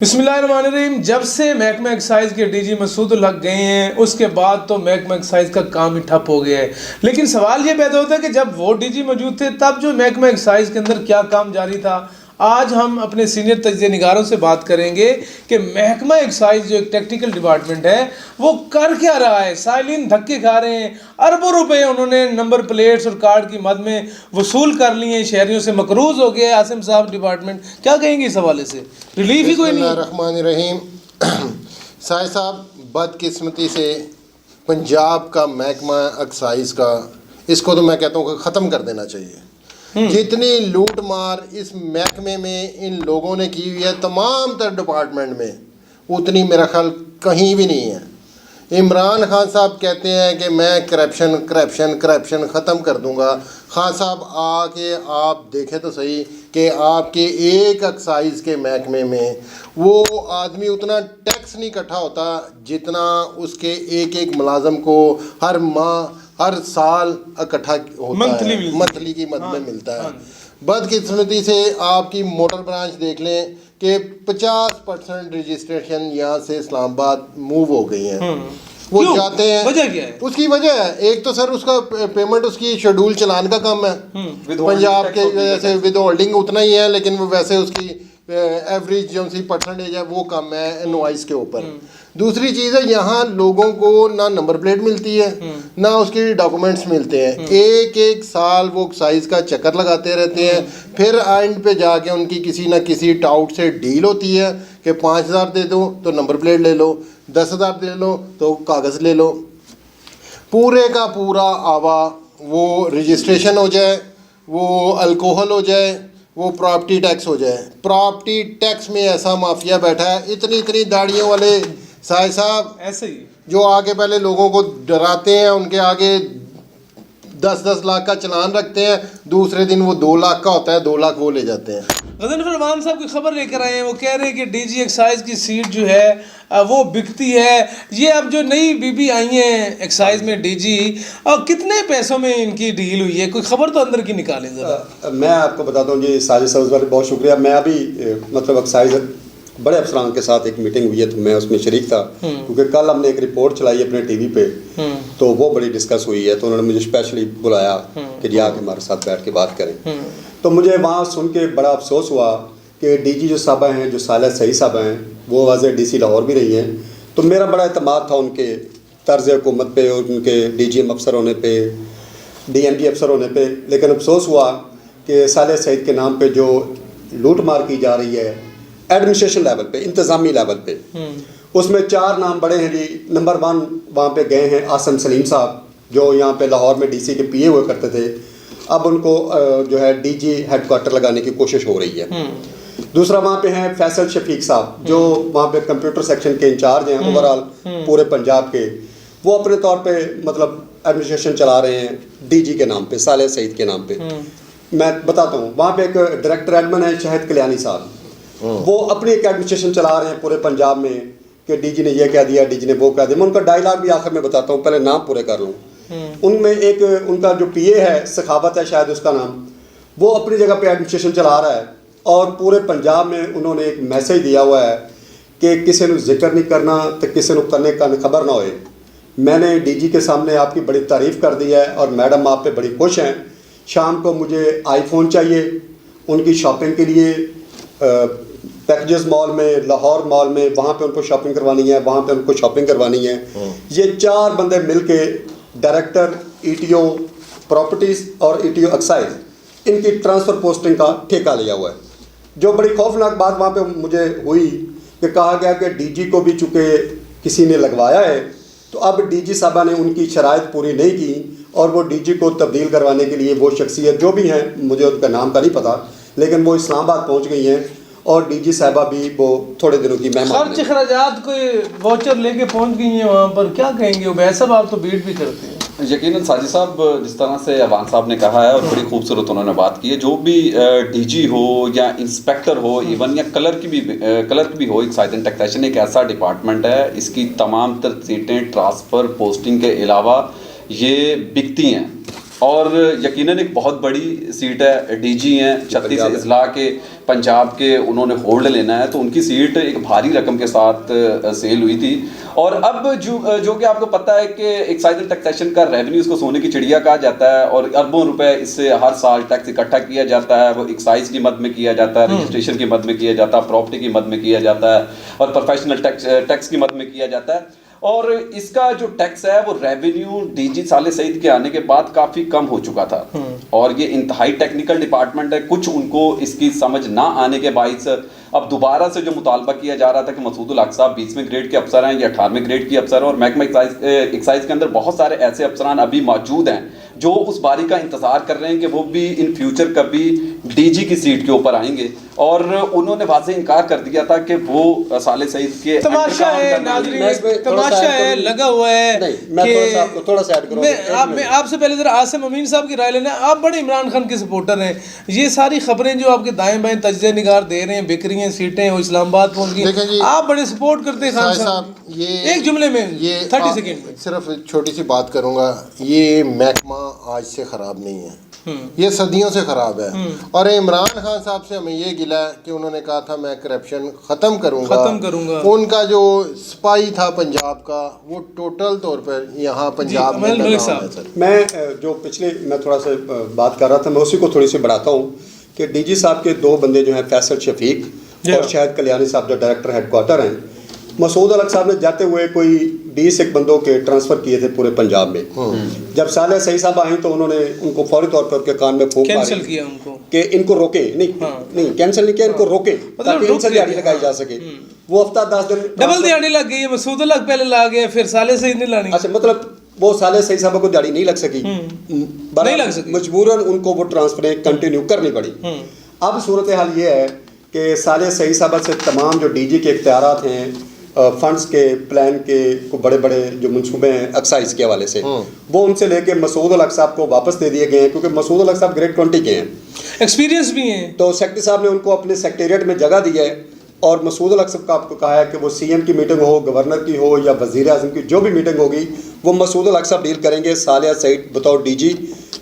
बिस्मिल्लाहिर्रहमानिर्रहीम। जब से महकमा एक्साइज के डीजी मसूद उल हक गए हैं उसके बाद तो महकमा एक्साइज का काम ही ठप हो गया है। लेकिन सवाल ये पैदा होता है कि जब वो डीजी मौजूद थे तब जो महकमा एक्साइज के अंदर क्या काम जारी था। आज हम अपने सीनियर तज्ज़िया निगारों से बात करेंगे कि महकमा एक्साइज जो एक टेक्निकल डिपार्टमेंट है वो कर क्या रहा है। साइलिन धक्के खा रहे हैं, अरबों रुपए उन्होंने नंबर प्लेट्स और कार्ड की मद में वसूल कर लिए हैं, शहरियों से मकरूज हो गया। आसिम साहब डिपार्टमेंट क्या कहेंगे इस हवाले से? रिलीफ ही कोई नहीं। रहमानिर्रहीम। साहिब साहब, बदकिस्मती से पंजाब का महकमा एक्साइज का इसको तो मैं कहता हूँ कि ख़त्म कर देना चाहिए। जितनी लूट मार इस महकमे में इन लोगों ने की हुई है तमाम तर डिपार्टमेंट में, उतनी मेरा ख्याल कहीं भी नहीं है। इमरान खान साहब कहते हैं कि मैं करप्शन ख़त्म कर दूंगा। खान साहब आके आप देखें तो सही कि आपके एक एक्साइज के महकमे में वो आदमी उतना टैक्स नहीं इकट्ठा होता जितना उसके एक एक मुलाजम को हर माह हर साल इकट्ठा होता है, मंथली की मद में मिलता है। बदकिस्मती से आपकी मोटर ब्रांच देख लें कि 50% रजिस्ट्रेशन यहाँ से इस्लामाबाद मूव हो गई हैं। वो जाते हैं, वजह क्या है? उसकी वजह है, एक तो सर उसका पेमेंट उसकी शेड्यूल चलान का कम है। पंजाब के वजह से विद होल्डिंग उतना ही है, लेकिन वो वैसे उसकी एवरेज जो सी परसेंटेज है वो कम है इनवॉइस के ऊपर। दूसरी चीज़ है, यहाँ लोगों को ना नंबर प्लेट मिलती है ना उसकी डॉक्यूमेंट्स मिलते हैं। एक एक साल वो एक्साइज का चक्कर लगाते रहते हैं, फिर एंड पे जाके उनकी किसी ना किसी टाउट से डील होती है कि 5,000 दे दो तो नंबर प्लेट ले लो, 10,000 दे लो तो कागज़ ले लो। पूरे का पूरा आवा वो रजिस्ट्रेशन हो जाए, वो अल्कोहल हो जाए, वो प्रॉपर्टी टैक्स हो जाए। प्रॉपर्टी टैक्स में ऐसा माफिया बैठा है, इतनी दाढ़ियों वाले साहब ऐसे ही जो आगे पहले लोगों को डराते हैं, उनके आगे 10-10 लाख का चलान रखते हैं, दूसरे दिन वो 2 लाख का होता है, 2 लाख वो ले जाते हैं। गजनफर अमान साहब की खबर लेकर आए हैं, वो कह रहे हैं कि डीजी एक्साइज की सीट जो है वो बिकती है। ये अब जो नई बीबी आई हैं एक्साइज में डीजी, और कितने पैसों में इनकी डील हुई है, कोई खबर तो अंदर की निकालें जरा। मैं आपको बताता हूँ जी, साजिद साहब वाले बहुत शुक्रिया। मैं अभी मतलब एक्साइज बड़े अफसरान के साथ एक मीटिंग हुई है तो मैं उसमें शरीक था, क्योंकि कल हमने एक रिपोर्ट चलाई अपने टीवी पे, तो वो बड़ी डिस्कस हुई है। तो उन्होंने मुझे स्पेशली बुलाया कि जी आके हमारे साथ बैठ के बात करें। तो मुझे वहाँ सुन के बड़ा अफसोस हुआ कि डीजी जो साहबा हैं, जो साला सही साहबा हैं, वो वाज़े डीसी लाहौर भी रही हैं। तो मेरा बड़ा एतमाद था उनके तर्ज़ हुकूमत पे और उनके डीजीएम अफसर होने पे, डीएमडी अफसर होने पे। लेकिन अफसोस हुआ कि साले सईद के नाम पे जो लूट मार की जा रही है एडमिनिस्ट्रेशन लेवल पे, इंतज़ामी लेवल पे, उसमें 4 नाम बड़े हैं जी। नंबर 1 वहाँ पे गए हैं आसम सलीम साहब, जो यहाँ पे लाहौर में डीसी के पीए हुए करते थे। अब उनको जो है डीजी हेडक्वार्टर लगाने की कोशिश हो रही है। दूसरा वहाँ पे हैं फैसल शफीक साहब, जो वहाँ पे कंप्यूटर सेक्शन के इंचार्ज हैं ओवरऑल पूरे पंजाब के। वो अपने तौर पे मतलब एडमिनिस्ट्रेशन चला रहे हैं डीजी के नाम पे, साले सईद के नाम पे। मैं बताता हूँ, वहाँ पे एक डायरेक्टर एडमिन है शाहिद कल्याणी साहब, वो अपनी एक एडमिनिस्ट्रेशन चला रहे हैं पूरे पंजाब में कि डीजी ने ये कह दिया, डीजी ने वो कह दिया। मैं उनका डायलॉग भी आखिर में बताता हूँ, पहले नाम पूरे कर लूँ। उनमें एक उनका जो पीए है, सखावत है शायद उसका नाम, वो अपनी जगह पे एडमिनिस्ट्रेशन चला रहा है और पूरे पंजाब में उन्होंने एक मैसेज दिया हुआ है कि किसी को जिक्र नहीं करना तो किसी को करने का खबर ना होए। मैंने डीजी के सामने आपकी बड़ी तारीफ़ कर दी है और मैडम आप पे बड़ी खुश हैं। शाम को मुझे आईफोन चाहिए उनकी शॉपिंग के लिए, पैकेजेस मॉल में, लाहौर मॉल में, वहाँ पे उनको शॉपिंग करवानी है, वहाँ पे उनको शॉपिंग करवानी है। ये 4 बंदे मिलके डायरेक्टर ईटीओ प्रॉपर्टीज़ और ईटीओ एक्साइज, इनकी ट्रांसफ़र पोस्टिंग का ठेका लिया हुआ है। जो बड़ी खौफनाक बात वहाँ पे मुझे हुई कि कहा गया कि डीजी को भी चूँकि किसी ने लगवाया है, तो अब डीजी साहबा ने उनकी शराइत पूरी नहीं की और वो डीजी को तब्दील करवाने के लिए वो शख्सियत जो भी हैं, मुझे उनका नाम का नहीं पता, लेकिन वो इस्लामाबाद पहुँच गई हैं और डीजी साहबा भी वो थोड़े दिनों की मेहमान खर्च खराजात कोई वाउचर लेके पहुंच गई हैं वहाँ पर, क्या कहेंगे? उबैद साहब आप तो बीट भी करते हैं। यकीनन साजिद साहब, जिस तरह से अवान साहब ने कहा है और बड़ी खूबसूरत उन्होंने बात की है, जो भी डीजी हो या इंस्पेक्टर हो, इवन या क्लर्क भी हो, एक्साइज एंड टैक्सेशन एक ऐसा डिपार्टमेंट है, इसकी तमाम तर सीटें ट्रांसफ़र पोस्टिंग के अलावा ये बिकती हैं। और यकीनन एक बहुत बड़ी सीट है, डीजी हैं 36 अजला के पंजाब के, उन्होंने होल्ड लेना है, तो उनकी सीट एक भारी रकम के साथ सेल हुई थी। और अब जो कि आपको पता है कि एक्साइज एंड टैक्सेशन का रेवेन्यू, इसको सोने की चिड़िया कहा जाता है, और अरबों रुपए इससे हर साल टैक्स इकट्ठा किया जाता है। वो एक्साइज की मद में किया जाता है, रजिस्ट्रेशन की मद में किया जाता है, प्रॉपर्टी की मद में किया जाता है, और प्रोफेशनल टैक्स की मद में किया जाता है। और इसका जो टैक्स है वो रेवेन्यू डीजी साले सईद के आने के बाद काफी कम हो चुका था, और ये इंतहाई टेक्निकल डिपार्टमेंट है। कुछ उनको इसकी समझ ना आने के बाइस अब दोबारा से जो मुतालबा किया जा रहा था कि मसूद उल हक साहब 20वें ग्रेड के अफसर हैं या 18वें ग्रेड के अफसर हैं, और महकमा एक्साइज के अंदर बहुत सारे ऐसे अफसरान अभी मौजूद हैं जो उस बारी का इंतजार कर रहे हैं कि वो भी इन फ्यूचर कभी डीजी की सीट के ऊपर आएंगे। और उन्होंने वाज़े इनकार कर दिया था कि वो साले सईद के तमाशा है, नाज़रीन तमाशा है, लगा हुआ है। मैं थोड़ा सा ऐड करूंगा। मैं आपसे पहले जरा आसिम अमीन साहब की राय लेना। आप बड़े इमरान खान के सपोर्टर हैं, ये सारी खबरें जो आपके दाएं बाएं तज्ज़िया निगार दे रहे हैं, बिक रही हैं सीटें, वो इस्लामाबाद पहुंच गई, आप बड़े सपोर्ट करते हैं खान साहब। ये एक जुमले में, ये 30 सेकंड में सिर्फ छोटी सी बात करूंगा, ये महकमा आज से ख़राब नहीं है, ये सदियों से ख़राब है। और इमरान खान साहब से हमें ये गिला है कि उन्होंने कहा था मैं करप्शन ख़त्म करूंगा। उनका जो स्पाई था पंजाब का, वो टोटल तौर पर यहाँ पंजाब में लगा हुआ है। मैं जो पिछले मैं थोड़ा सा बात कर रहा था, मैं उसी को थोड़ी सी बढ़ाता हूँ कि डीजी साहब के दो बंदे जो हैं, फैसल शफीक और शाहिद कल्याणी साहब जो डायरेक्टर हेडक्वार्टर हैं, मसूद अल हक साहब ने जाते हुए कोई 20 एक बंदों के ट्रांसफ़र किए थे पूरे पंजाब में। जब साले सही साहब आई तो उन्होंने उनको फौरी तौर पर उनके कान में फूंक कैंसिल किया उनको कि इनको रोके, नहीं कैंसिल नहीं किया, इनको रोके ताकि इनसे दिहाड़ी लगाई जा सके। वो हफ्ता 10 दिन डबल दिहाड़ी लग गई है, मसूद अल हक पहले ला गए, फिर साले सईद ने लानी। अच्छा, मतलब वो साले सही साहब को दिहाड़ी नहीं लग सकी, नहीं लग सकी, मजबूरन उनको वो ट्रांसफरें कंटिन्यू करनी पड़ी। अब सूरत हाल ये है कि साले सही साहब से तमाम जो डीजी के इख्तियारात हैं, फंड्स के, प्लान के, को बड़े बड़े जो मंसूबे हैं एक्साइज के हवाले से, वो उनसे लेके मसूद अल हक साहब को वापस दे दिए गए हैं, क्योंकि मसूद अल हक साहब ग्रेड 20 के हैं, एक्सपीरियंस भी हैं। तो सेक्रेटरी साहब ने उनको अपने सेक्रेटेरिएट में जगह दी है, और मसूद अल हक साहब का आपको कहा है कि वो सीएम की मीटिंग हो, गवर्नर की हो या वज़ीर आज़म की, जो भी मीटिंग होगी वो मसूद अल हक साहब डील करेंगे। सालिया सईद बतौर डीजी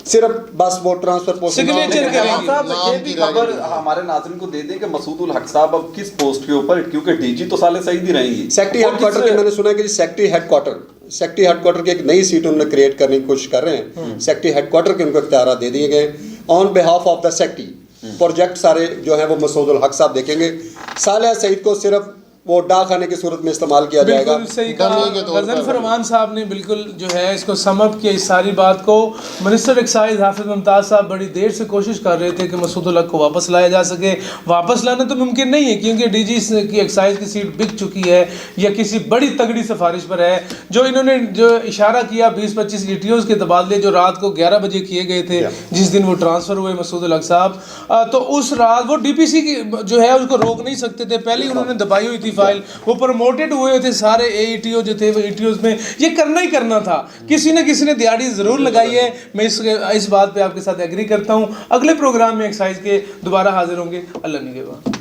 सिर्फ बस वो ट्रांसफर सिग्नेचर करेंगे। ये भी खबर हमारे नाज़रीन को दे दें कि मसूद उल हक साहब अब किस पोस्ट के ऊपर, क्योंकि डीजी तो साले सईद ही रहेंगी। सेक्रेटरी हेडक्वार्टर के मैंने सुना है कि सेक्रेटरी हेडक्वार्टर की एक नई सीट उन्होंने क्रिएट करने की कोशिश कर रहे हैं। सेक्रेटरी हेडक्वार्टर के उनको इख्तियार दे दिए गए on behalf of the secretary. Project सारे जो है वो मसूद उल हक साहब देखेंगे। सालिया सईद को सिर्फ वो डाक खाने की सूरत में इस्तेमाल किया जाएगा। सही कहा गजन फरमान साहब ने, बिल्कुल जो है इसको समअप किया इस सारी बात को। मिनिस्टर एक्साइज हाफिज मुमताज़ साहब बड़ी देर से कोशिश कर रहे थे कि मसूद उल हक को वापस लाया जा सके। वापस लाना तो मुमकिन नहीं है, क्योंकि डीजी की एक्साइज की सीट बिक चुकी है या किसी बड़ी तगड़ी सिफारिश पर है। जो इन्होंने जो इशारा किया 20-25 ETOs के तबादले जो रात को 11 बजे किए गए थे, जिस दिन वो ट्रांसफ़र हुए मसूद उल हक साहब, तो उस रात वो DPC की जो है उसको रोक नहीं सकते थे, पहले ही उन्होंने दबाई हुई थी फाइल। वो प्रमोटेड हुए थे सारे AETO जो थे, वो ETOs में ये करना ही करना था। किसी न किसी ने दिहाड़ी ज़रूर लगाई है। मैं इस बात पे आपके साथ एग्री करता हूँ। अगले प्रोग्राम में एक्साइज के दोबारा हाजिर होंगे। अल्लाह निगहबान।